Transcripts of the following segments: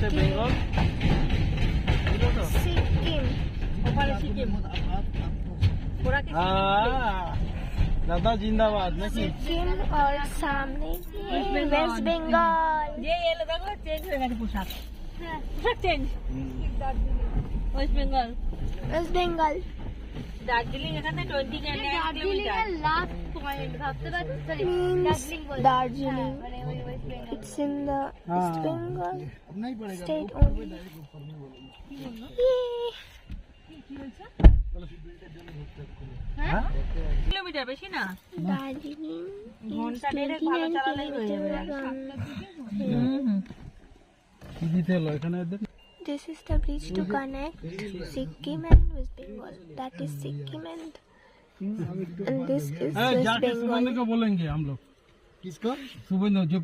হচ্ছে বেঙ্গল, सिक्किम ওপারে সিকিম। दादा जिंदाबाद नाকি सिक्किम और सामने वेस्ट बंगाल। যে এলো দেখো চেঞ্জ হয়ে গেছে পোশাক, পোশাক চেঞ্জ। ওয়েস্ট বেঙ্গল, वेस्ट बंगाल দার্জিলিং এখানে 20 কিলোমিটার। लास्ट पॉइंट भाबते पाরছো Darjeeling it's in the West Bengal state only। Kilometre বেশি না, दार्जिलिंग ঘন্টা দেড়েক ভালো চালালেই হয়ে যাবে। কি দিতে হলো এখানে এদের? This is the bridge to connect Sikkim and West Bengal. That is Sikkim and this is West जाके सुबह Bengal। को बोलेंगे हम लोग किसको? सुबह जो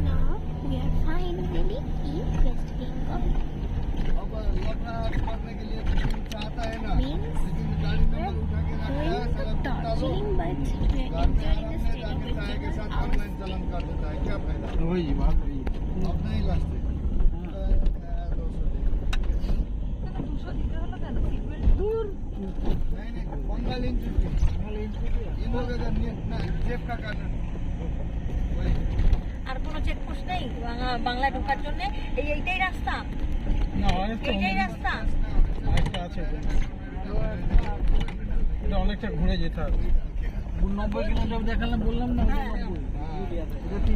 Now we are finally in West Bengal। अब लखनऊ पढ़ने के लिए चाहता है ना, Means लेकिन गाड़ी we नंबर are उठा के रखा है, going to साला कुत्ता लोग Darjeeling but we are घर में entering the आराम state से of जाके West चाय के Bengal। साथ Our ऑनलाइन चलन कर देता है, क्या फायदा? वही बात वही अब नहीं लास्टे 200 দিতে হলো কেন? नहीं बंगाल इंट्री इन लोगों का ना जेब का कारण वही আর কোনো চেকপোস্ট নেই বাংলা ঢোকার জন্য? এইটাই রাস্তা, না অনেকটা এইটাই রাস্তা। অনেকটা আছে, এটা অনেকটা ঘুরে যেতে হবে। 90 কিলোমিটার দেখালাম বললাম না, 90